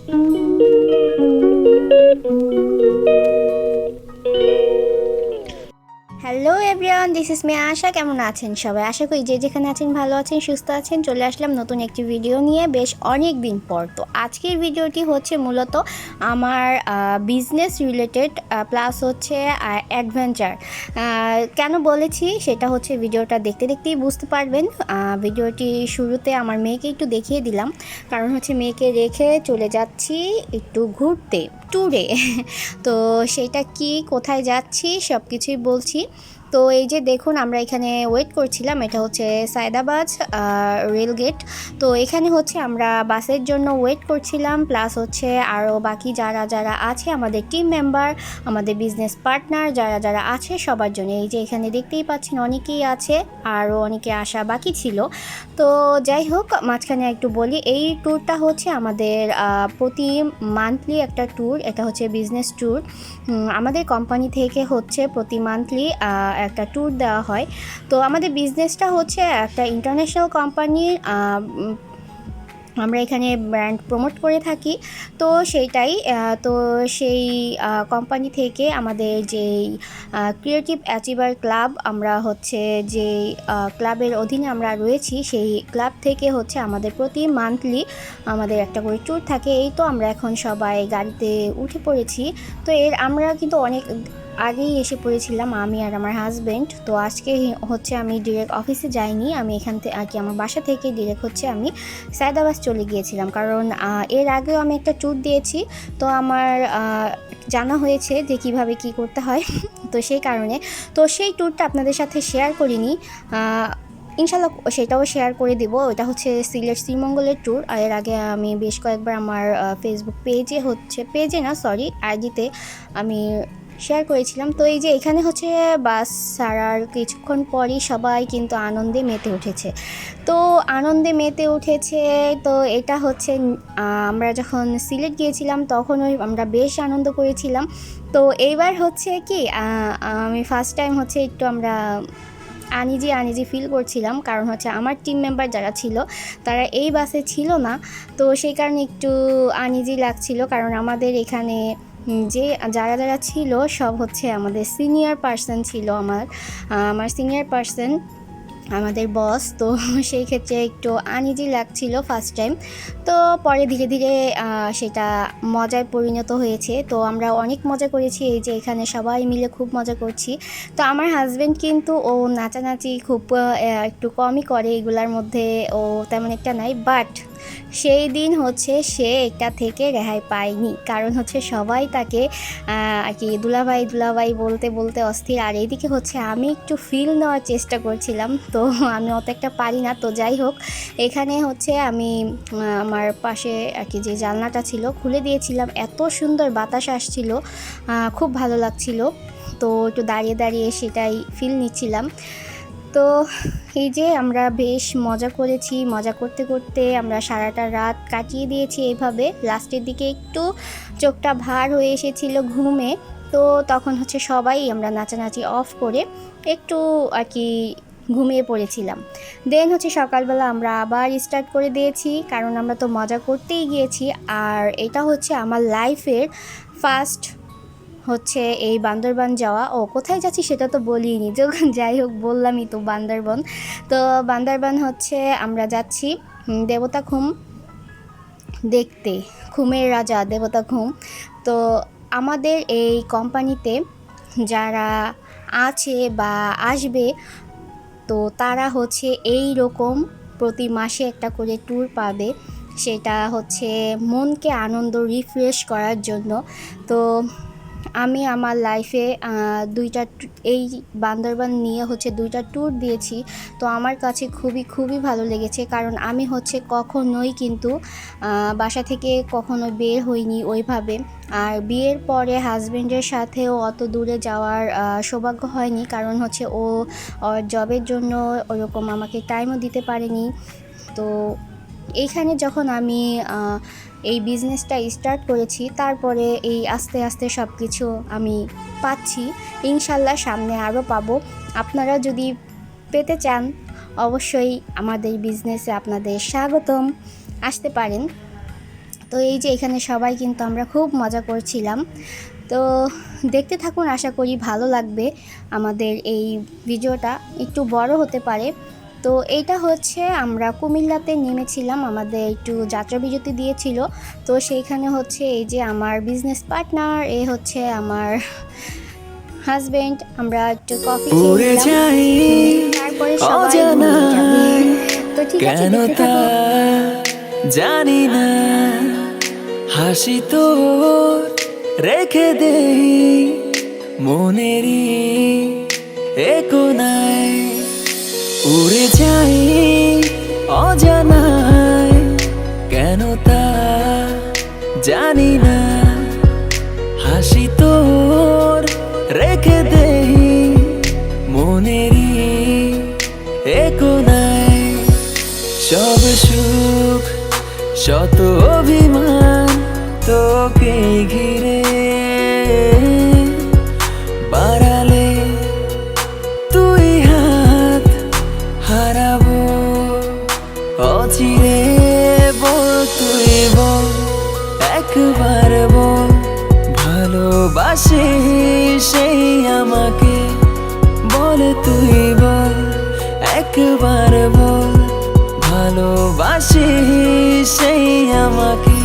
Hello everyone, this is me Asha. কেমন আছেন সবাই? আশা করি যে যেখানে আছেন ভালো আছেন, সুস্থ আছেন। চলে আসলাম নতুন একটি ভিডিও নিয়ে বেশ অনেক দিন পর। তো আজকের ভিডিওটি হচ্ছে মূলত আমার বিজনেস রিলেটেড প্লাস হচ্ছে অ্যাডভেঞ্চার। কেন বলেছি সেটা হচ্ছে ভিডিওটা দেখতে দেখতেই বুঝতে পারবেন। ভিডিওটি শুরুতে আমার মেয়েকে একটু দেখিয়ে দিলাম, কারণ হচ্ছে মেয়েকে রেখে চলে যাচ্ছি একটু ঘুরতে, ট্যুরে। তো সেটা কি, কোথায় যাচ্ছি সব কিছুই বলছি। তো এই যে দেখুন, আমরা এখানে ওয়েট করছিলাম, এটা হচ্ছে সায়দাবাদ রেলগেট। তো এখানে হচ্ছে আমরা বাসের জন্য ওয়েট করছিলাম, প্লাস হচ্ছে আরও বাকি যারা যারা আছে আমাদের টিম মেম্বার, আমাদের বিজনেস পার্টনার যারা যারা আছে সবার জন্য। এই যে এখানে দেখতেই পাচ্ছেন অনেকেই আছে, আরও অনেকে আসা বাকি ছিল। তো যাই হোক, মাঝখানে একটু বলি, এই ট্যুরটা হচ্ছে আমাদের প্রতি মান্থলি একটা ট্যুর। এটা হচ্ছে বিজনেস ট্যুর। আমাদের কোম্পানি থেকে হচ্ছে প্রতি মান্থলি একটা ট্যুর দেওয়া হয়। তো আমাদের বিজনেসটা হচ্ছে একটা ইন্টারন্যাশনাল কোম্পানির, আমরা এখানে ব্র্যান্ড প্রমোট করে থাকি। তো সেইটাই, তো সেই কোম্পানি থেকে আমাদের যেই ক্রিয়েটিভ অ্যাচিভার ক্লাব, আমরা হচ্ছে যে ক্লাবের অধীনে আমরা রয়েছি, সেই ক্লাব থেকে হচ্ছে আমাদের প্রতি মান্থলি আমাদের একটা করে ট্যুর থাকে। এই তো আমরা এখন সবাই গাড়িতে উঠে পড়েছি। তো আমরা কিন্তু অনেক আগেই এসে পড়েছিলাম, আমি আর আমার হাজব্যান্ড। তো আজকে হচ্ছে আমি ডিরেক্ট অফিসে যাইনি, আমি এখান থেকে আর কি আমার বাসা থেকে ডিরেক্ট হচ্ছে আমি সায়দাবাদ চলে গিয়েছিলাম, কারণ এর আগেও আমি একটা ট্যুর দিয়েছি। তো আমার জানা হয়েছে যে কিভাবে কি করতে হয়। তো সেই কারণে তো সেই ট্যুরটা আপনাদের সাথে শেয়ার করিনি, ইনশাল্লাহ সেটাও শেয়ার করে দেব। ওটা হচ্ছে সিলেট শ্রীমঙ্গলের ট্যুর। এর আগে আমি বেশ কয়েকবার আমার ফেসবুক পেজে না, সরি, আইডিতে আমি শেয়ার করেছিলাম। তো এই যে এখানে হচ্ছে বাস ছাড়ার কিছুক্ষণ পরই সবাই কিন্তু আনন্দে মেতে উঠেছে। তো আনন্দে মেতে উঠেছে। তো এটা হচ্ছে আমরা যখন সিলেট গিয়েছিলাম তখনও আমরা বেশ আনন্দ করেছিলাম। তো এইবার হচ্ছে কি, আমি ফার্স্ট টাইম হচ্ছে একটু আমরা আনিজি ফিল করছিলাম, কারণ হচ্ছে আমার টিম মেম্বার যারা ছিল তারা এই বাসে ছিল না। তো সেই কারণে একটু আনিজি লাগছিল, কারণ আমাদের এখানে যে যারা যারা ছিল সব হচ্ছে আমাদের সিনিয়র পার্সন ছিল, আমার সিনিয়র পার্সন, আমাদের বস। তো সেই ক্ষেত্রে একটু আনইজি লাগছিল ফার্স্ট টাইম। তো পরে ধীরে ধীরে সেটা মজায় পরিণত হয়েছে। তো আমরা অনেক মজা করেছি, এই যে এখানে সবাই মিলে খুব মজা করছি। তো আমার হাজব্যান্ড কিন্তু ও নাচানাচি খুব একটু কমই করে, এগুলার মধ্যে ও তেমন একটা নাই। বাট সেই দিন হচ্ছে সে এটা থেকে রেহাই পায়নি, কারণ হচ্ছে সবাই তাকে আর কি দুলাভাই দুলাভাই বলতে বলতে অস্থির। আর এইদিকে হচ্ছে আমি একটু ফিল নেওয়ার চেষ্টা করছিলাম, তো আমি অত একটা পারি না। তো যাই হোক, এখানে হচ্ছে আমি আমার পাশে আর কি যে জানলাটা ছিল খুলে দিয়েছিলাম, এত সুন্দর বাতাস আসছিল, খুব ভালো লাগছিল। তো একটু দাঁড়িয়ে দাঁড়িয়ে সেটাই ফিল নিচ্ছিলাম। তো এই যে আমরা বেশ মজা করেছি, মজা করতে করতে আমরা সারাটা রাত কাটিয়ে দিয়েছি এইভাবে। লাস্টের দিকে একটু চোখটা ভার হয়ে এসেছিল ঘুমে। তো তখন হচ্ছে সবাই আমরা নাচানাচি অফ করে একটু আর কি ঘুমিয়ে পড়েছিলাম। দেন হচ্ছে সকালবেলা আমরা আবার স্টার্ট করে দিয়েছি, কারণ আমরা তো মজা করতেই গিয়েছি। আর এটা হচ্ছে আমার লাইফের ফার্স্ট হচ্ছে এই বান্দরবান যাওয়া। ও কোথায় যাচ্ছি সেটা তো বলিনি, যখন যাই হোক বললামই তো বান্দরবান। তো বান্দরবান হচ্ছে আমরা যাচ্ছি দেবতা খুম দেখতে, খুমের রাজা দেবতা খুম। তো আমাদের এই কোম্পানিতে যারা আছে বা আসবে, তো তারা হচ্ছে এই রকম প্রতি মাসে একটা করে ট্যুর পাবে। সেটা হচ্ছে মনকে আনন্দ রিফ্রেশ করার জন্য। তো আমি আমার লাইফে এই বান্দরবান নিয়ে হচ্ছে 2টা ট্যুর দিয়েছি। তো আমার কাছে খুবই খুবই ভালো লেগেছে, কারণ আমি হচ্ছে কখনোই কিন্তু বাসা থেকে কখনো বের হইনি ওইভাবে। আর বিয়ের পরে হাজব্যান্ডের সাথেও অত দূরে যাওয়ার সৌভাগ্য হয়নি, কারণ হচ্ছে ও ওর জবের জন্য ওরকম আমাকে টাইমও দিতে পারেনি। তো এইখানে যখন আমি এই বিজনেসটা স্টার্ট করেছি, তারপরে এই আস্তে আস্তে সব কিছু আমি পাচ্ছি। ইনশাল্লাহ সামনে আরও পাবো। আপনারা যদি পেতে চান অবশ্যই আমাদের বিজনেসে আপনাদের স্বাগতম, আসতে পারেন। তো এই যে এখানে সবাই কিন্তু আমরা খুব মজা করছিলাম। তো দেখতে থাকুন, আশা করি ভালো লাগবে। আমাদের এই ভিডিওটা একটু বড় হতে পারে। তো এইটা হচ্ছে আমরা কুমিল্লাতে নেমেছিলাম, আমাদের একটু যাত্রা বিরতি দিয়েছিল। তো সেইখানে হচ্ছে এই যে আমার বিজনেস পার্টনার, এ হচ্ছে আমার হাজবেন্ড, আমরা একটু কফি খেয়ে নিলাম, তারপরে সবাই ঘুমিয়ে যাবে। তো ঠিক আছে, দেখতে থাকুন। জানি না হাসি তো রেখে দে মনেরই কোনায়, উড়ে যাই অজানায়, কেন তা জানি না। হাসি তোর রেখে দে মনেরই কোনায়, সব সুখ শত অভিমান তোকে ঘিরে, বাড়ালে তুই হাত হারাবো অচিরে। বল তুই বল, একবার বল, ভালোবাসি সেই আমাকে। বল তুই বল, একবার বল, ভালোবাসি সেই আমাকে।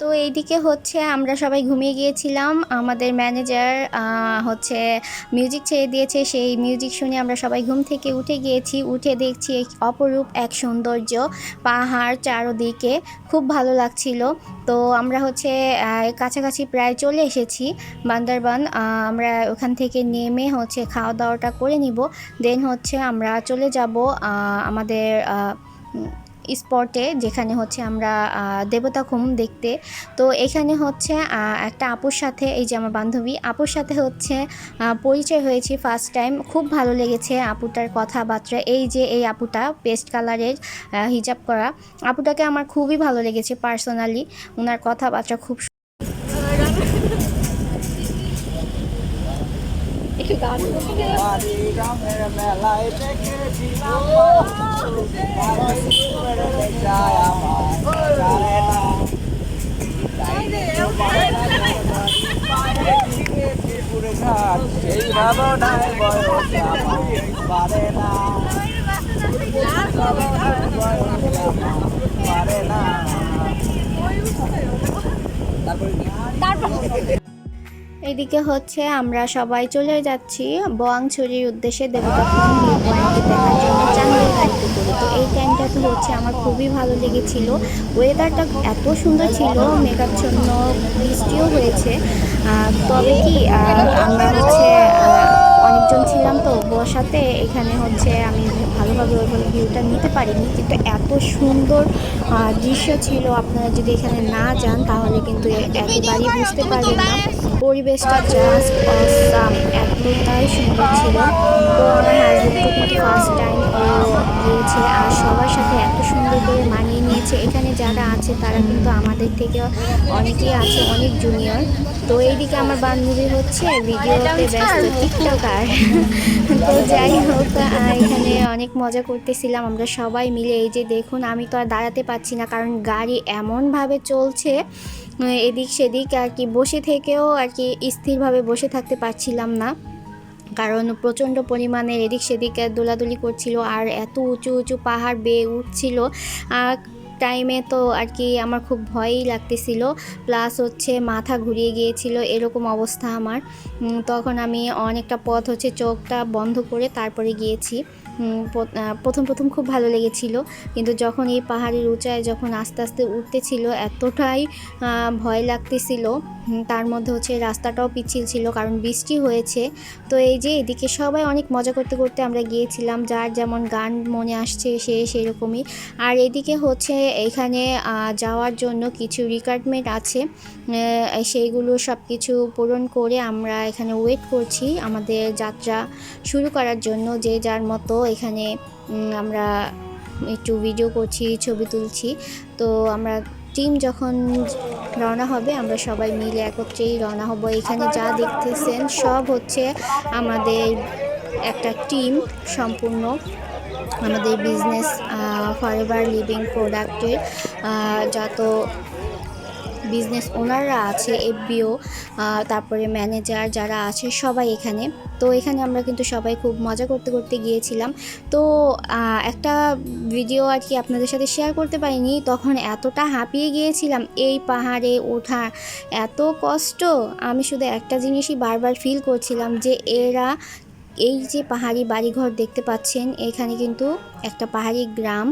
তো এইদিকে হচ্ছে আমরা সবাই ঘুমিয়ে গিয়েছিলাম, আমাদের ম্যানেজার হচ্ছে মিউজিক ছেড়ে দিয়েছে, সেই মিউজিক শুনে আমরা সবাই ঘুম থেকে উঠে গিয়েছি। উঠে দেখছি অপরূপ এক সৌন্দর্য, পাহাড় চারদিকে, খুব ভালো লাগছিল। তো আমরা হচ্ছে কাছাকাছি প্রায় চলে এসেছি বান্দরবান। আমরা ওখান থেকে নেমে হচ্ছে খাওয়া দাওয়াটা করে নিব, দেন হচ্ছে আমরা চলে যাব আমাদের স্পটে, যেখানে হচ্ছে আমরা দেবতাখুম দেখতে। তো এখানে হচ্ছে একটা আপুর সাথে, এই যে আমার বান্ধবী আপুর সাথে হচ্ছে পরিচয় হয়েছে ফার্স্ট টাইম। খুব ভালো লেগেছে আপুটার কথাবার্তা। এই যে এই আপুটা পেস্ট কালারের হিজাব করা আপুটাকে আমার খুবই ভালো লেগেছে পার্সোনালি, ওনার কথাবার্তা খুব এদিকে হচ্ছে আমরা সবাই চলে যাচ্ছি বোয়াংছড়ির উদ্দেশ্যে দেবতাখুম ভিউ পয়েন্টে দেখার জন্য চাঁদের গাড়িতে করে। তো এই টাইমটাতে হচ্ছে আমার খুবই ভালো লেগেছিল, ওয়েদারটা এত সুন্দর ছিল, মেঘাচ্ছন্ন, বৃষ্টিও হয়েছে। তবে কি আমরা হচ্ছে অনেকজন ছিলাম তো বসাতে, এখানে হচ্ছে আমি ভালোভাবে ওইভাবে ভিউটা নিতে পারিনি, কিন্তু এত সুন্দর দৃশ্য ছিল। আপনারা যদি এখানে না যান তাহলে কিন্তু একেবারেই বুঝতে পারবেন না, পরিবেশটা জাস্ট অসাম, এতটাই সুন্দর ছিল। তো আমার হাজব্যান্ডকে কিন্তু ফার্স্ট টাইম গিয়েছে, আর সবার সাথে এত সুন্দর করে মানিয়ে নিয়েছে। এখানে যারা আছে তারা কিন্তু আমাদের থেকে অনেকেই আছে, অনেক জুনিয়র। তো এইদিকে আমার বান্ধবী হচ্ছে ভিডিওতে ব্যস্ত, টিকটকার। তো যাই হোক, এখানে অনেক মজা করতেছিলাম আমরা সবাই মিলে। এই যে দেখুন, আমি তো আর দাঁড়াতে পারছি না, কারণ গাড়ি এমনভাবে চলছে এদিক সেদিক, আর কি বসে থেকেও আর কি স্থিরভাবে বসে থাকতে পারছিলাম না, কারণ প্রচণ্ড পরিমাণে এদিক সেদিক দোলাদুলি করছিল, আর এত উঁচু উঁচু পাহাড় বেয়ে উঠছিল টাইমে। তো আর কি আমার খুব ভয়ই লাগতেছিল, প্লাস হচ্ছে মাথা ঘুরিয়ে গিয়েছিল, এরকম অবস্থা আমার। তখন আমি অনেকটা পথ হচ্ছে চোখটা বন্ধ করে তারপরে গিয়েছি। প্রথম প্রথম খুব ভালো লেগেছিল, কিন্তু যখন এই পাহাড়ের উঁচায় যখন আস্তে আস্তে উঠতেছিল এতটাই ভয় লাগতেছিল। তার মধ্যে হচ্ছে রাস্তাটাও পিচ্ছিল ছিল, কারণ বৃষ্টি হয়েছে। তো এই যে এদিকে সবাই অনেক মজা করতে করতে আমরা গিয়েছিলাম, যার যেমন গান মনে আসছে সে সেরকমই। আর এদিকে হচ্ছে এখানে যাওয়ার জন্য কিছু রিকোয়ারমেন্ট আছে, সেইগুলো সব কিছু পূরণ করে আমরা এখানে ওয়েট করছি আমাদের যাত্রা শুরু করার জন্য। যে যার মতো এখানে আমরা একটু ভিডিও করছি, ছবি তুলছি। তো আমরা টিম যখন রওনা হবে আমরা সবাই মিলে একত্রেই রওনা হব। এখানে যা দেখতেছেন সব হচ্ছে আমাদের একটা টিম সম্পূর্ণ আমাদের বিজনেস ফরএভার লিভিং প্রোডাক্টের যত বিজনেস ওনাররা আছে, এফবিও, তারপরে ম্যানেজার যারা আছে সবাই এখানে। তো এখানে আমরা কিন্তু সবাই খুব মজা করতে করতে গিয়েছিলাম। তো একটা ভিডিও আর কি আপনাদের সাথে শেয়ার করতে পারিনি, তখন এতটা হাঁপিয়ে গিয়েছিলাম এই পাহাড়ে ওঠা, এত কষ্ট। আমি শুধু একটা জিনিসই বারবার ফিল করছিলাম যে এরা এই যে পাহাড়ি বাড়িঘর দেখতে পাচ্ছেন, এখানে কিন্তু একটা পাহাড়ি গ্রাম।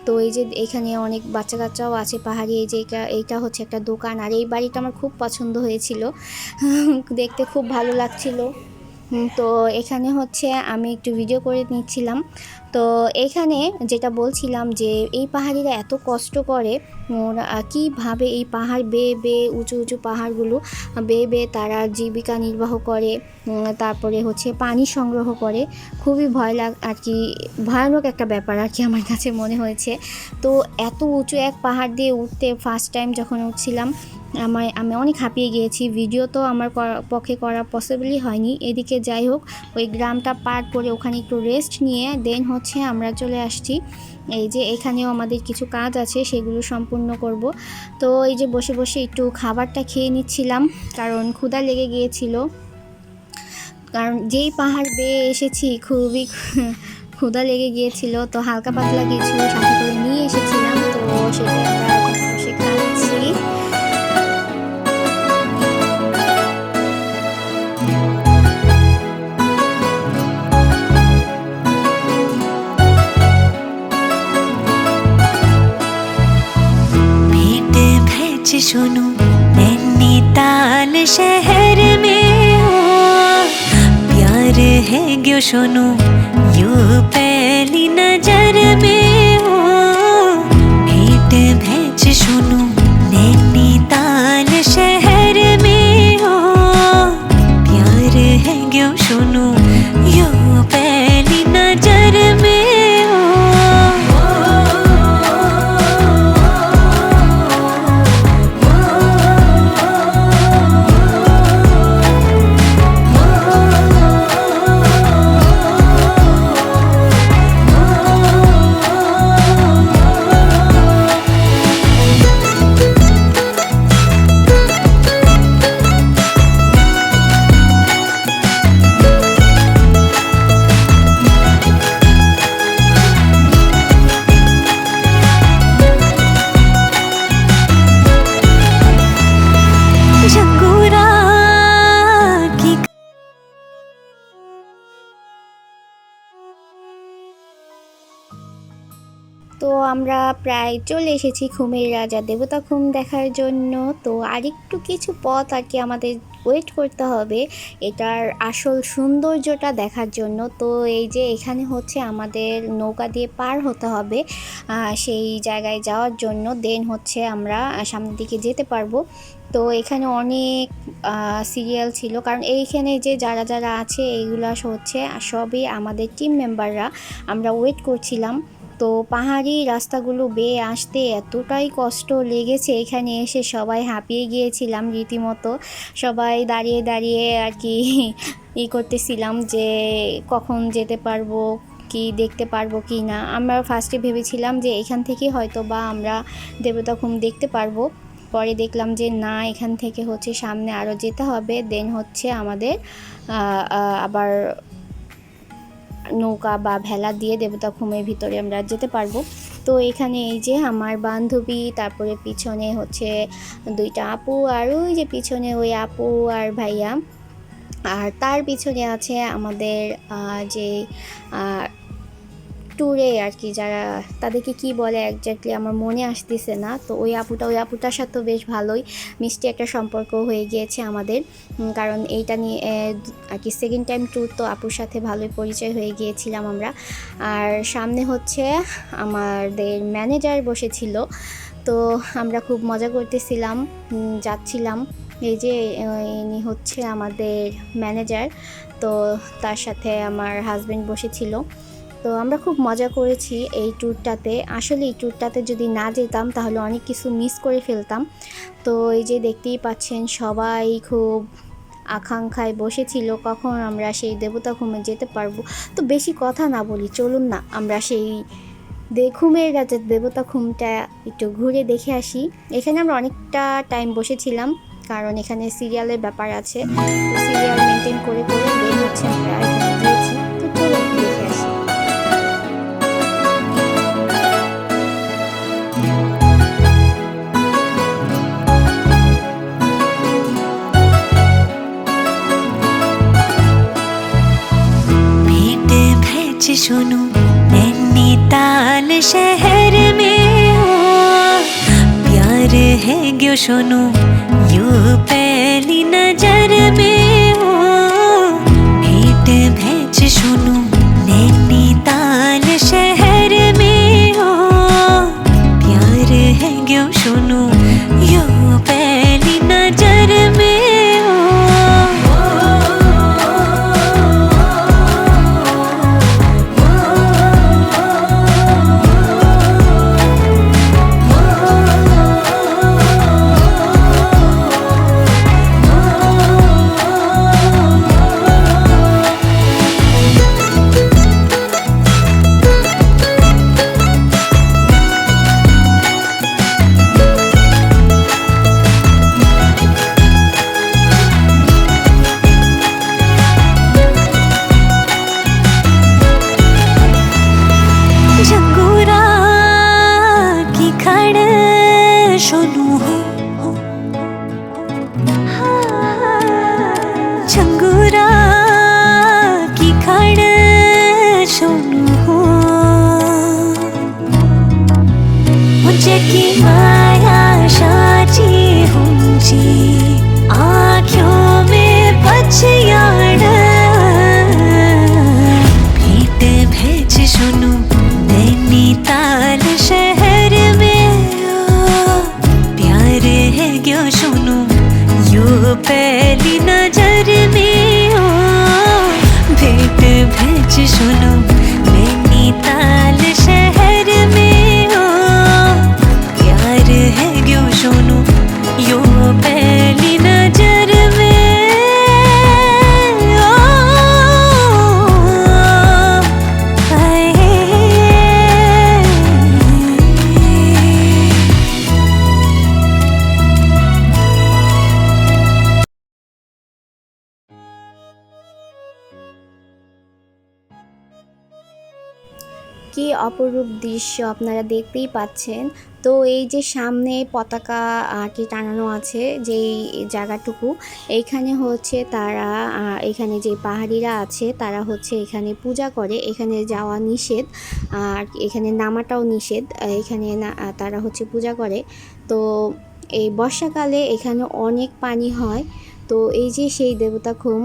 তো এই যে এখানে অনেক বাচ্চা কাচ্চাও আছে পাহাড়ি। এই যে এইটা হচ্ছে একটা দোকান, আর এই বাড়িটা আমার খুব পছন্দ হয়েছিল, দেখতে খুব ভালো লাগছিল। তো এখানে হচ্ছে আমি একটু ভিডিও করে নিচ্ছিলাম। তো এখানে যেটা বলছিলাম যে এই পাহাড়িরা এত কষ্ট করে, ওরা কীভাবে এই পাহাড় বেয়ে বেয়ে উঁচু উঁচু পাহাড়গুলো বেয়ে বেয়ে তারা জীবিকা নির্বাহ করে, তারপরে হচ্ছে পানি সংগ্রহ করে। খুবই আর কি ভয়ানক একটা ব্যাপার আর কি আমার কাছে মনে হয়েছে। তো এত উঁচু এক পাহাড় দিয়ে উঠতে ফার্স্ট টাইম যখন উঠছিলাম আমি অনেক হাঁপিয়ে গিয়েছি। ভিডিও তো আমার পক্ষে করা পসিবলই হয়নি। এদিকে যাই হোক, ওই গ্রামটা পার করে ওখানে একটু রেস্ট নিয়ে দেন হচ্ছে আমরা চলে আসছি। এই যে এখানেও আমাদের কিছু কাজ আছে, সেগুলো সম্পূর্ণ করব। তো এই যে বসে বসে একটু খাবারটা খেয়ে নিচ্ছিলাম, কারণ ক্ষুধা লেগে গিয়েছিল। কারণ যেই পাহাড় বেয়ে এসেছি খুবই ক্ষুধা লেগে গিয়েছিল। তো হালকা পাতলা কিছু সাথে করে নিয়ে এসেছিলাম, তো সেটা আমরা এখন বসে খাচ্ছি। सुनो नैनीताल शहर में हो, प्यार है क्यों सुनो यूं पहली नजर में हो। भेंट भैंच सुनो नैनीताल शहर में हो, प्यार है क्यों सुनो यूं पहली नजर में हो। তো আমরা প্রায় চলে এসেছি খুমের রাজা দেবতা খুম দেখার জন্য। তো আরেকটু কিছু পথ আর কি আমাদের ওয়েট করতে হবে এটার আসল সৌন্দর্যটা দেখার জন্য। তো এই যে এখানে হচ্ছে আমাদের নৌকা দিয়ে পার হতে হবে সেই জায়গায় যাওয়ার জন্য, দেন হচ্ছে আমরা সামনের দিকে যেতে পারবো। তো এখানে অনেক সিরিয়াল ছিল, কারণ এইখানে যে যারা যারা আছে এইগুলা হচ্ছে সবই আমাদের টিম মেম্বাররা। আমরা ওয়েট করছিলাম। তো পাহাড়ি রাস্তাগুলো বেয়ে আসতে এতটাই কষ্ট লেগেছে, এখানে এসে সবাই হাঁপিয়ে গিয়েছিলাম রীতিমতো। সবাই দাঁড়িয়ে দাঁড়িয়ে আর কি করতেছিলাম যে কখন যেতে পারবো, কি দেখতে পারবো কি না। আমরা ফার্স্টে ভেবেছিলাম যে এখান থেকে হয়তো বা আমরা দেবতা খুম দেখতে পারবো, পরে দেখলাম যে না, এখান থেকে হচ্ছে সামনে আরও যেতে হবে, দেন হচ্ছে আমাদের আবার নৌকা বা ভেলা দিয়ে দেবতা খুমের ভিতরে আমরা যেতে পারবো। তো এখানে এই যে আমার বান্ধবী, তারপরে পিছনে হচ্ছে দুইটা আপু, আর ওই যে পিছনে ওই আপু আর ভাইয়া, আর তার পিছনে আছে আমাদের যে ট্যুরে আর কি যারা, তাদেরকে কি বলে একজাক্টলি আমার মনে আসতেছে না। তো ওই আপুটার সাথেও বেশ ভালোই মিষ্টি একটা সম্পর্ক হয়ে গিয়েছে আমাদের, কারণ এইটা নিয়ে আর কি সেকেন্ড টাইম ট্যুর, তো আপুর সাথে ভালোই পরিচয় হয়ে গিয়েছিলাম আমরা। আর সামনে হচ্ছে আমাদের ম্যানেজার বসেছিল, তো আমরা খুব মজা করতেছিলাম, যাচ্ছিলাম। এই যে ইনি হচ্ছে আমাদের ম্যানেজার, তো তার সাথে আমার হাজব্যান্ড বসেছিল। তো আমরা খুব মজা করেছি এই ট্যুরটাতে। আসলে এই ট্যুরটাতে যদি না যেতাম তাহলে অনেক কিছু মিস করে ফেলতাম। তো এই যে দেখতেই পাচ্ছেন সবাই খুব আকাঙ্ক্ষায় বসেছিল কখন আমরা সেই দেবতাখুমে যেতে পারবো। তো বেশি কথা না বলি, চলুন না আমরা সেই ঘুমের রাতের দেবতাখুমটা একটু ঘুরে দেখে আসি। এখানে আমরা অনেকটা টাইম বসেছিলাম কারণ এখানে সিরিয়ালের ব্যাপার আছে, তো সিরিয়াল মেনটেন করে করে বের হচ্ছে আমরা এখানে গিয়েছি। তো চলুন দেখে আসি। भेंट भेज सुनूं नैनीताल शहर में हो, प्यार है क्यों सुनूं यूं पहली नजर में हो। भेंट भेज सुनूं नैनीताल शहर में हो, प्यार है क्यों सुनूं यूं पहली नजर में हो। झंगूरा की खड़ सोनू हो, झंगूरा की खड़ सोनू हो। मुझे की माया साची हुंची आँखों में पछयाड़। भेंट भेज सुनूं नैनीताल शहर में हो, प्यार है क्यों सुनूं यूं पहली नजर में हो। भेंट भेज सुनूं नैनीताल शहर में हो, प्यार है क्यों सुनूं यूं पहली नजर में हो। কি অপরূপ দৃশ্য আপনারা দেখতেই পাচ্ছেন। তো এই যে সামনে পতাকা আর কি টানানো আছে যেই জায়গাটুকু, এইখানে হচ্ছে তারা এখানে যে পাহাড়িরা আছে তারা হচ্ছে এখানে পূজা করে। এখানে যাওয়া নিষেধ আর এখানে নামাটাও নিষেধ, এখানে তারা হচ্ছে পূজা করে। তো এই বর্ষাকালে এখানে অনেক পানি হয়। তো এই যে সেই দেবতাখুম,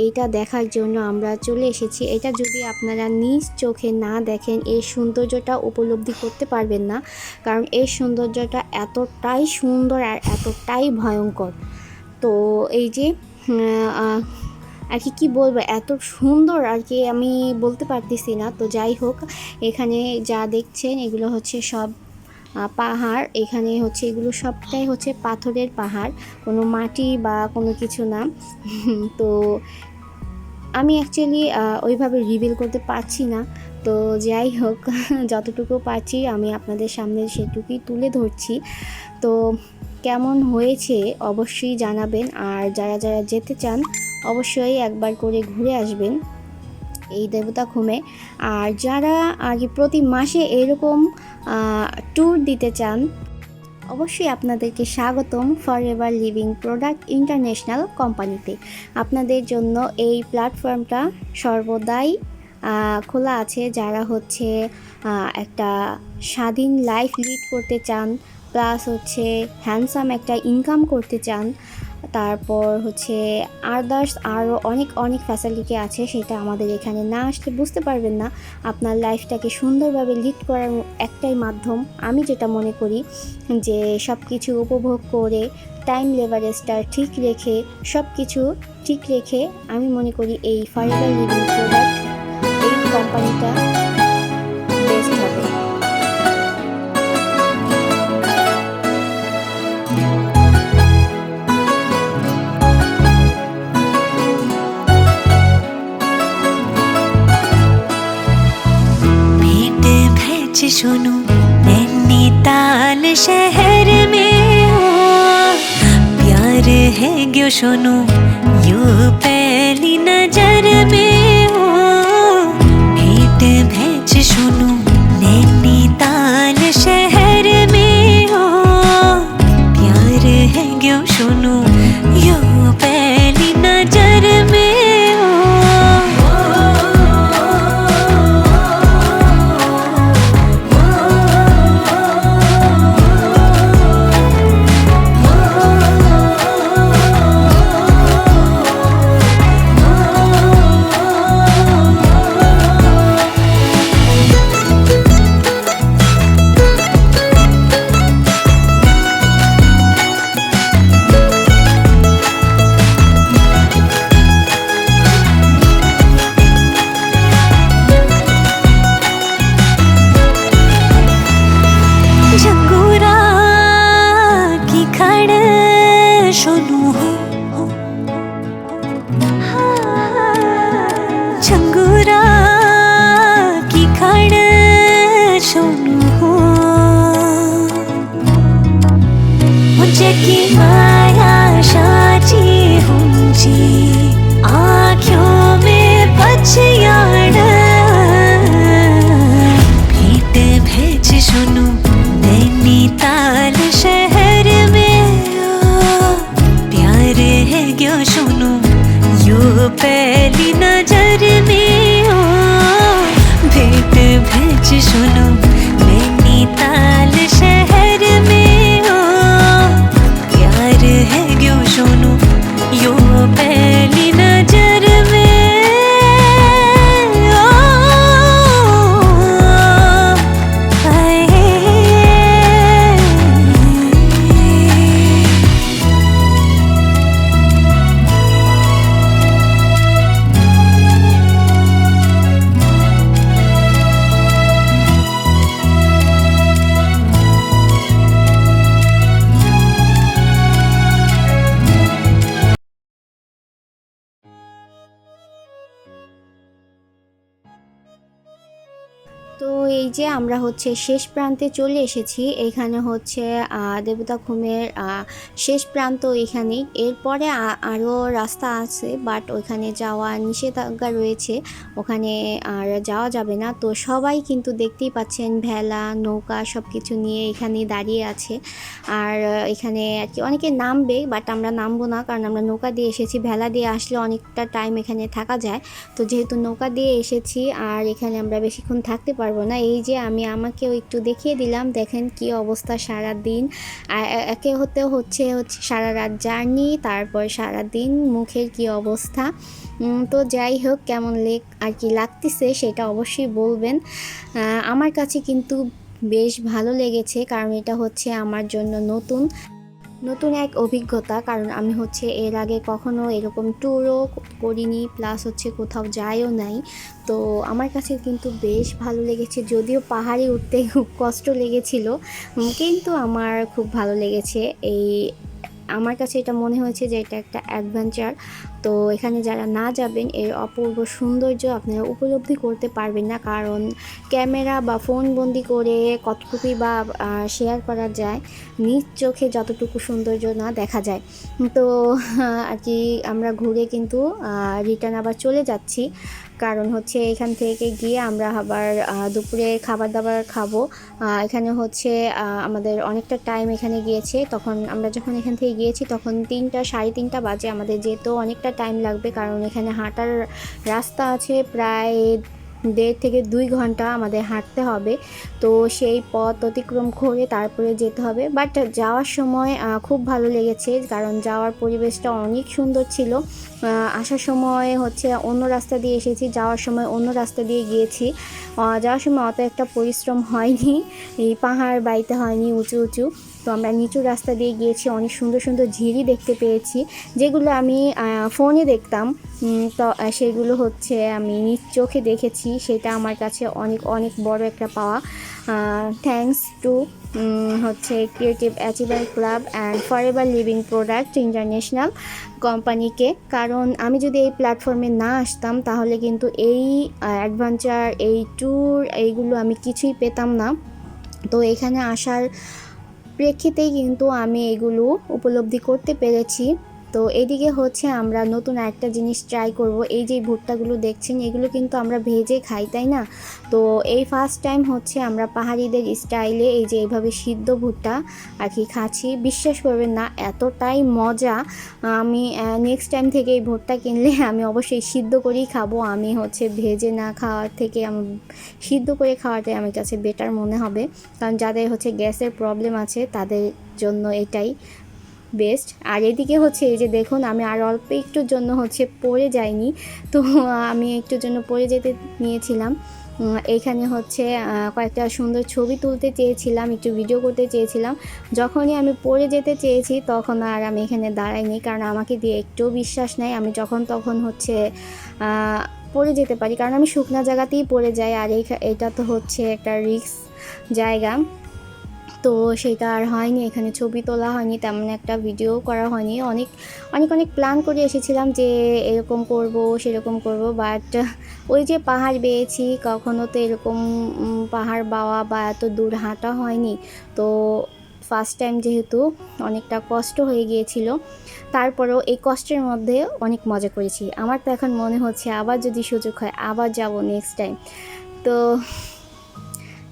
এইটা দেখার জন্য আমরা চলে এসেছি। এটা যদি আপনারা নিজ চোখে না দেখেন এর সৌন্দর্যটা উপলব্ধি করতে পারবেন না, কারণ এর সৌন্দর্যটা এতটাই সুন্দর আর এতটাই ভয়ঙ্কর। তো এই যে আর কি কী বলবো, এত সুন্দর আর কি আমি বলতে পারতেছি না। তো যাই হোক, এখানে যা দেখছেন এগুলো হচ্ছে সব পাহাড়। এখানে হচ্ছে এগুলো সবটাই হচ্ছে পাথরের পাহাড়, কোনো মাটি বা কোনো কিছু না। তো আমি অ্যাকচুয়ালি ওইভাবে রিভিল করতে পারছি না। তো যাই হোক, যতটুকু পারছি আমি আপনাদের সামনে সেটুকুই তুলে ধরছি। তো কেমন হয়েছে অবশ্যই জানাবেন, আর যারা যারা যেতে চান অবশ্যই একবার করে ঘুরে আসবেন এই দেবতাখুমে। আর যারা আর কি প্রতি মাসে এরকম ট্যুর দিতে চান অবশ্যই আপনাদেরকে স্বাগতম ফরএভার লিভিং প্রোডাক্ট ইন্টারন্যাশনাল কোম্পানিতে। আপনাদের জন্য এই প্ল্যাটফর্মটা সর্বদাই খোলা আছে। যারা হচ্ছে একটা স্বাধীন লাইফ লিড করতে চান, প্লাস হচ্ছে হ্যান্ডসাম একটা ইনকাম করতে চান, তারপর হচ্ছে আদার্স আরও অনেক অনেক ফ্যাসিলিটি আছে, সেটা আমাদের এখানে না আসলে বুঝতে পারবেন না। আপনার লাইফটাকে সুন্দরভাবে লিড করার একটাই মাধ্যম আমি যেটা মনে করি, যে সব কিছু উপভোগ করে টাইম লেভারেজটা ঠিক রেখে সব কিছু ঠিক রেখে আমি মনে করি এই ফরএভার লিভিং প্রোডাক্ট এই কোম্পানিটা क्यों सुनूं यूं पहली नजर में हो भेंट भेज सुनूं नैनीताल शहर में हो प्यार है क्यों सुनूं यूं पहली नजर में हो झंगूरा की खड़ सुनू हो झंगूरा की खड़ सुनू हो मुझे की माया साची हुंजी आँखों में पछयाड़ भेंट भेज सुनू नैनीताल शहर में ओ प्यार है क्यों सुनूं यूं पहली नजर में ओ भेंट भेज सुनूं नैनीताल शहर में ओ प्यार है क्यों सुनूं यूं पहली नजर में ओ आए তো এই যে আমরা হচ্ছে শেষ প্রান্তে চলে এসেছি। এখানে হচ্ছে দেবতা খুমের শেষ প্রান্ত এখানেই। এরপরে আরও রাস্তা আছে, বাট ওইখানে যাওয়া নিষেধাজ্ঞা রয়েছে, ওখানে আর যাওয়া যাবে না। তো সবাই কিন্তু দেখতেই পাচ্ছেন ভেলা নৌকা সব কিছু নিয়ে এখানে দাঁড়িয়ে আছে। আর এখানে আর কি অনেকে নামবে, বাট আমরা নামবো না, কারণ আমরা নৌকা দিয়ে এসেছি। ভেলা দিয়ে আসলে অনেকটা টাইম এখানে থাকা যায়, তো যেহেতু নৌকা দিয়ে এসেছি আর এখানে আমরা বেশিক্ষণ থাকতে পারবো না। এই যে আমি আমাকেও একটু দেখিয়ে দিলাম, দেখেন কি অবস্থা সারা দিন। আর একে হচ্ছে সারা রাত জার্নি, তারপর সারা দিন মুখের কি অবস্থা। তো যাই হোক, কেমন আর কি লাগতেছে সেটা অবশ্যই বলবেন। আমার কাছে কিন্তু বেশ ভালো লেগেছে, কারণ এটা হচ্ছে আমার জন্য নতুন এক অভিজ্ঞতা। কারণ আমি হচ্ছে এর আগে কখনো এরকম ট্যুরও করিনি, প্লাস হচ্ছে কোথাও যাইও নাই। তো আমার কাছে কিন্তু বেশ ভালো লেগেছে, যদিও পাহাড়ে উঠতে খুব কষ্ট লেগেছিল, কিন্তু আমার খুব ভালো লেগেছে। আমার কাছে এটা মনে হয়েছে যে এটা একটা অ্যাডভেঞ্চার। তো এখানে যারা না যাবেন, এর অপূর্ব সৌন্দর্য আপনারা উপলব্ধি করতে পারবেন না, কারণ ক্যামেরা বা ফোন বন্দি করে কতটুকুই বা শেয়ার করা যায়, নিজ চোখে যতটুকু সৌন্দর্য না দেখা যায়। তো আর কি আমরা ঘুরে কিন্তু রিটার্ন আবার চলে যাচ্ছি, কারণ হচ্ছে এখান থেকে গিয়ে আমরা আবার দুপুরে খাবার দাবার খাবো। এখানে হচ্ছে আমাদের অনেকটা টাইম এখানে গিয়েছে। তখন আমরা যখন এখান থেকে গিয়েছি তখন 3টা সাড়ে 3টা বাজে। আমাদের যেতেও অনেকটা টাইম লাগবে, কারণ এখানে হাঁটার রাস্তা আছে প্রায় 1.5 থেকে 2 ঘন্টা আমাদের হাঁটতে হবে। তো সেই পথ অতিক্রম করে তারপরে যেতে হবে। বাট যাওয়ার সময় খুব ভালো লেগেছে, কারণ যাওয়ার পরিবেশটা অনেক সুন্দর ছিল। আসার সময় হচ্ছে অন্য রাস্তা দিয়ে এসেছি, যাওয়ার সময় অন্য রাস্তা দিয়ে গিয়েছি। যাওয়ার সময় অত একটা পরিশ্রম হয়নি, এই পাহাড় বাইতে হয়নি উঁচু উঁচু। তো আমরা নিচু রাস্তা দিয়ে গিয়েছি, অনেক সুন্দর সুন্দর ঝিরি দেখতে পেয়েছি, যেগুলো আমি ফোনে দেখতাম। তো সেগুলো হচ্ছে আমি নিজ চোখে দেখেছি, সেটা আমার কাছে অনেক অনেক বড় একটা পাওয়া। থ্যাঙ্কস টু হচ্ছে creative achiever club and forever living product international কোম্পানিকে। কারণ আমি যদি এই প্ল্যাটফর্মে না আসতাম তাহলে কিন্তু এই অ্যাডভেঞ্চার, এই ট্যুর, এইগুলো আমি কিছুই পেতাম না। তো এখানে আসার প্রেক্ষিতেই কিন্তু আমি এগুলো উপলব্ধি করতে পেরেছি। তো এদিকে হচ্ছে আমরা নতুন একটা জিনিস ট্রাই করব। এই যে ভুট্টাগুলো দেখছেন এগুলো কিন্তু আমরা ভেজে খাই, তাই না? তো এই ফার্স্ট টাইম হচ্ছে আমরা পাহাড়িদের স্টাইলে এই যে এইভাবে সিদ্ধ ভুট্টা আর কি খাচ্ছি। বিশ্বাস করবেন না, এতটাই মজা। আমি নেক্সট টাইম থেকে এই ভুট্টা কিনলে আমি অবশ্যই সিদ্ধ করেই খাবো। আমি হচ্ছে ভেজে না খাওয়ার থেকে আমি সিদ্ধ করে খাওয়াটাই আমার কাছে বেটার মনে হবে, কারণ যাদের হচ্ছে গ্যাসের প্রবলেম আছে তাদের জন্য এটাই বেস্ট। আর এদিকে হচ্ছে এই যে দেখুন, আমি আর অল্প একটুর জন্য হচ্ছে পড়ে যাইনি, তো আমি একটুর জন্য পড়ে যেতে নিয়েছিলাম। এইখানে হচ্ছে কয়েকটা সুন্দর ছবি তুলতে চেয়েছিলাম, একটু ভিডিও করতে চেয়েছিলাম। যখনই আমি পড়ে যেতে চেয়েছি তখন আর আমি এখানে দাঁড়াইনি, কারণ আমাকে দিয়ে একটু বিশ্বাস নেই আমি যখন তখন হচ্ছে পড়ে যেতে পারি, কারণ আমি শুকনো জায়গাতেই পড়ে যাই। আর এটা তো হচ্ছে একটা রিস্ক জায়গা, তো সেটা আর হয়নি, এখানে ছবি তোলা হয়নি, তেমন একটা ভিডিও করা হয়নি। অনেক অনেক অনেক প্ল্যান করে এসেছিলাম যে এরকম করব সেরকম করব, বাট ওই যে পাহাড় বেয়েছি, কখনো তো এরকম পাহাড় বাওয়া বা এত দূর হাঁটা হয়নি। তো ফার্স্ট টাইম যেহেতু অনেকটা কষ্ট হয়ে গিয়েছিল, তারপরেও এই কষ্টের মধ্যে অনেক মজা করেছি। আমার তো এখন মনে হচ্ছে আবার যদি সুযোগ হয় আবার যাব নেক্সট টাইম। তো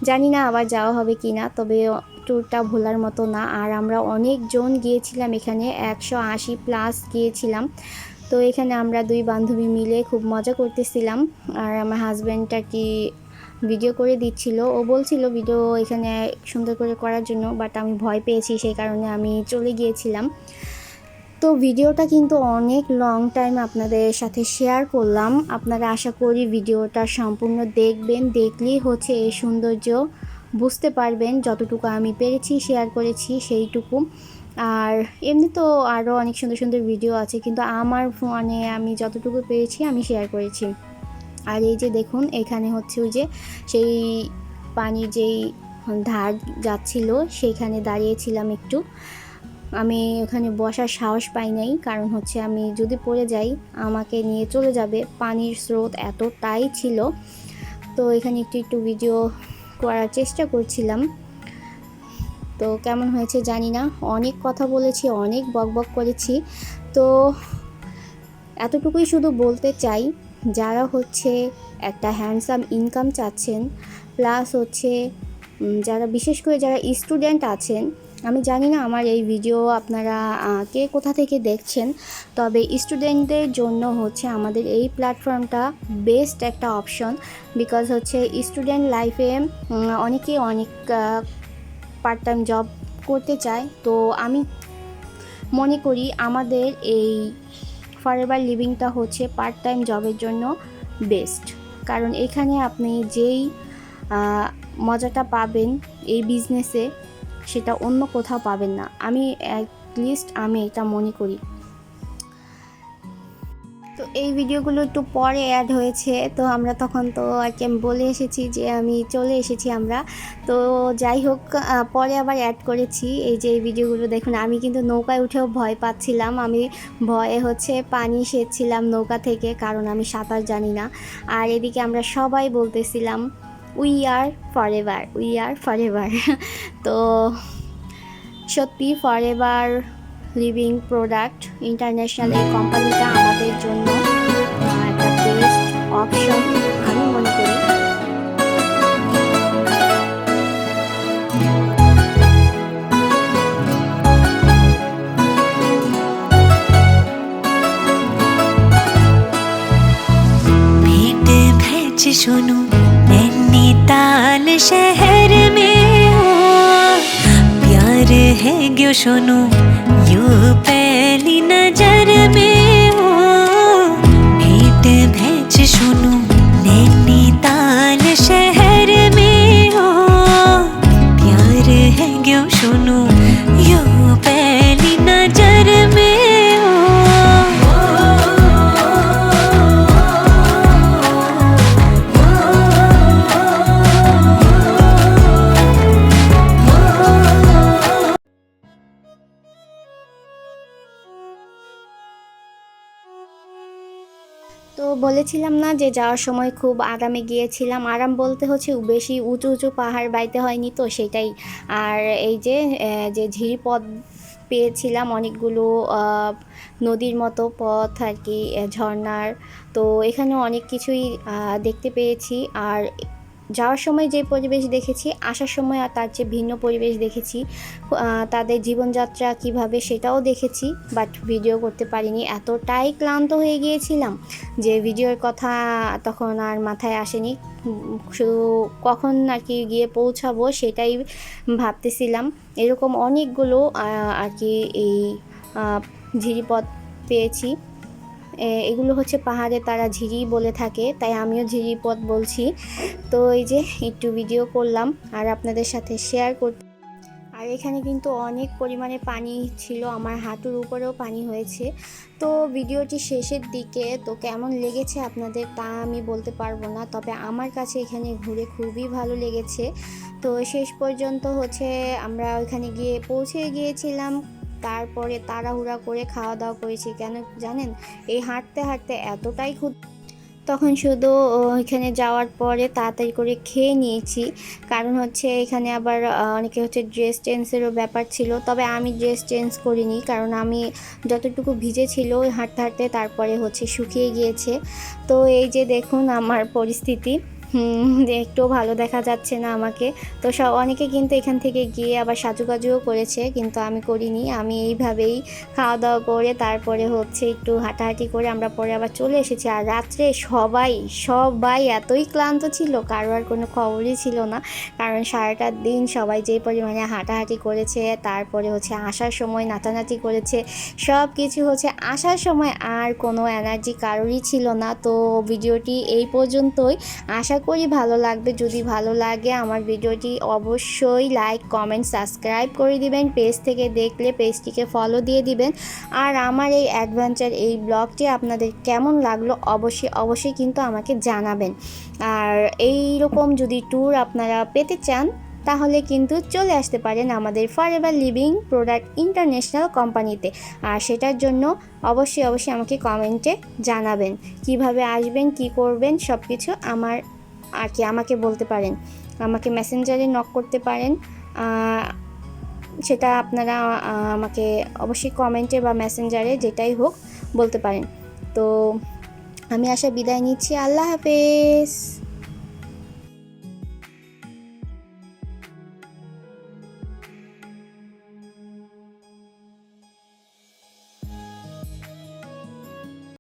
জানি না আবার যাওয়া হবে কি না, তবে ট্যুরটা ভোলার মতো না। আর আমরা অনেকজন গিয়েছিলাম, এখানে 180+ গিয়েছিলাম। তো এখানে আমরা 2 বান্ধবী মিলে খুব মজা করতেছিলাম। আর আমার হাজব্যান্ডটা কি ভিডিও করে দিচ্ছিল, ও বলছিল ভিডিও এখানে সুন্দর করে করার জন্য, বাট আমি ভয় পেয়েছি, সেই কারণে আমি চলে গিয়েছিলাম। তো ভিডিওটা কিন্তু অনেক লং টাইম আপনাদের সাথে শেয়ার করলাম। আপনারা আশা করি ভিডিওটা সম্পূর্ণ দেখবেন, দেখলেই হচ্ছে এই সৌন্দর্য বুঝতে পারবেন। যতটুকু আমি পেরেছি শেয়ার করেছি সেইটুকু। আর এমনি তো আরও অনেক সুন্দর সুন্দর ভিডিও আছে, কিন্তু আমার ফোনে আমি যতটুকু পেরেছি আমি শেয়ার করেছি। আর এই যে দেখুন, এখানে হচ্ছে ওই যে সেই পানির যেই ধার যাচ্ছিল সেইখানে দাঁড়িয়েছিলাম একটু। আমি ওখানে বসার সাহস পাই নাই, কারণ হচ্ছে আমি যদি পড়ে যাই আমাকে নিয়ে চলে যাবে, পানির স্রোত এতটাই ছিল। তো এখানে একটু একটু ভিডিও করার চেষ্টা করছিলাম। তো কেমন হয়েছে জানি না, অনেক কথা বলেছি, অনেক বকবক করেছি। তো এতটুকুই শুধু বলতে চাই, যারা হচ্ছে একটা হ্যান্ডসাম ইনকাম চাচ্ছেন, প্লাস হচ্ছে যারা বিশেষ করে যারা স্টুডেন্ট আছেন, আমি জানি না আমার এই ভিডিও আপনারা কে কোথা থেকে দেখছেন, তবে স্টুডেন্টদের জন্য হচ্ছে আমাদের এই প্ল্যাটফর্মটা বেস্ট একটা অপশন। বিকজ হচ্ছে স্টুডেন্ট লাইফে অনেকেই অনেক পার্ট টাইম জব করতে চায়। তো আমি মনে করি আমাদের এই ফরএভার লিভিংটা হচ্ছে পার্ট টাইম জবের জন্য বেস্ট, কারণ এখানে আপনি যেই মজাটা পাবেন এই বিজনেসে সেটা অন্য কোথাও পাবেন না। আমি অ্যাটলিস্ট আমি এটা মনে করি। তো এই ভিডিওগুলো একটু পরে অ্যাড হয়েছে, তো আমরা তখন তো আর কি আমি বলে এসেছি যে আমি চলে এসেছি আমরা। তো যাই হোক, পরে আবার অ্যাড করেছি। এই যে এই ভিডিওগুলো দেখুন, আমি কিন্তু নৌকায় উঠেও ভয় পাচ্ছিলাম, আমি ভয়ে হচ্ছে পানি সেচছিলাম নৌকা থেকে, কারণ আমি সাঁতার জানি না। আর এদিকে আমরা সবাই বলতেছিলাম we are forever, we are forever. তো সত্যি ফরএভার লিভিং প্রোডাক্ট ইন্টারন্যাশনাল এই কোম্পানিটা আমাদের জন্য একটা বেস্ট অপশন আমি মনে করি। भेंट भेज सुनो नैनीताल शहर में हो, प्यार है क्यों सुनो यू पहली नजर में हो। भेंट भेज सुनो नैनीताल शहर में हो, प्यार है क्यों सुनो यू पहली नजर में हो। তো বলেছিলাম না যে যাওয়ার সময় খুব আরামে গিয়েছিলাম, আরাম বলতে হচ্ছে বেশি উঁচু উঁচু পাহাড় বাইতে হয়নি, তো সেটাই। আর এই যে যে ঝিরিপথ পেয়েছিলাম অনেকগুলো নদীর মতো পথ আর কি, ঝর্ণার। তো এখানে অনেক কিছুই দেখতে পেয়েছি। আর যাওয়ার সময় যে পরিবেশ দেখেছি, আসার সময় আর তার চেয়ে ভিন্ন পরিবেশ দেখেছি। তাদের জীবনযাত্রা কিভাবে সেটাও দেখেছি, বাট ভিডিও করতে পারিনি, এতটাই ক্লান্ত হয়ে গিয়েছিলাম যে ভিডিওর কথা তখন আর মাথায় আসেনি। শুধু কখন আর কি গিয়ে পৌঁছাবো সেটাই ভাবতেছিলাম। এরকম অনেকগুলো আর কি এই ঝিরিপথ পেয়েছি। এগুলো হচ্ছে পাহাড়ে তারা ঝিরি বলে থাকে, তাই আমিও ঝিরিপথ বলছি। তো এই যে একটু ভিডিও করলাম আর আপনাদের সাথে শেয়ার করতে। আর এখানে কিন্তু অনেক পরিমাণে পানি ছিল, আমার হাঁটুর উপরেও পানি হয়েছে। তো ভিডিওটি শেষের দিকে, তো কেমন লেগেছে আপনাদের তা আমি বলতে পারবো না, তবে আমার কাছে এখানে ঘুরে খুবই ভালো লেগেছে। তো শেষ পর্যন্ত হচ্ছে আমরা ওইখানে গিয়ে পৌঁছে গিয়েছিলাম। তারপরে তাড়াহুড়া করে খাওয়া দাওয়া করেছি, কেন জানেন, এই হাঁটতে হাঁটতে এতটাই তখন শুধু ওইখানে যাওয়ার পরে তাড়াতাড়ি করে খেয়ে নিয়েছি। কারণ হচ্ছে এখানে আবার অনেকে হচ্ছে ড্রেস চেঞ্জেরও ব্যাপার ছিল, তবে আমি ড্রেস চেঞ্জ করিনি, কারণ আমি যতটুকু ভিজে ছিল ওই হাঁটতে হাঁটতে তারপরে হচ্ছে শুকিয়ে গিয়েছে। তো এই যে দেখুন আমার পরিস্থিতি, একটু ভালো দেখা যাচ্ছে না আমাকে। তো অনেকে কিন্তু এখান থেকে গিয়ে আবার সাজুগুজুও করেছে, কিন্তু আমি করিনি। আমি এইভাবেই খাওয়া দাওয়া করে তারপরে হচ্ছে একটু হাঁটাহাঁটি করে আমরা পরে আবার চলে এসেছি। আর রাত্রে সবাই সবাই এতই ক্লান্ত ছিল, কারো আর কোনো খবরই ছিল না, কারণ সারাটা দিন সবাই যে পরিমাণে হাঁটাহাঁটি করেছে, তারপরে হচ্ছে আসার সময় নাচানাচি করেছে, সব কিছু হচ্ছে আসার সময় আর কোনো এনার্জি কারোরই ছিল না। তো ভিডিওটি এই পর্যন্তই, আশা করি ভালো লাগবে। যদি ভালো লাগে আমার ভিডিওটি অবশ্যই লাইক কমেন্ট সাবস্ক্রাইব করে দিবেন, পেজ থেকে দেখলে পেজটিকে ফলো দিয়ে দিবেন। আর আমার এই অ্যাডভেঞ্চার এই ব্লগটি আপনাদের কেমন লাগলো অবশ্যই কিন্তু আমাকে জানাবেন। আর এই রকম যদি ট্যুর আপনারা পেতে চান তাহলে কিন্তু চলে আসতে পারেন আমাদের ফরএভার লিভিং প্রোডাক্ট ইন্টারন্যাশনাল কোম্পানিতে। আর সেটার জন্য অবশ্যই আমাকে কমেন্টে জানাবেন কিভাবে আসবেন, কি করবেন, সব কিছু আমার আর কি আমাকে বলতে পারেন, আমাকে মেসেঞ্জারে নক করতে পারেন। সেটা আপনারা আমাকে অবশ্যই কমেন্টে বা মেসেঞ্জারে যেটাই হোক বলতে পারেন। তো আমি বিদায় নিচ্ছি। আল্লাহ হাফেজ।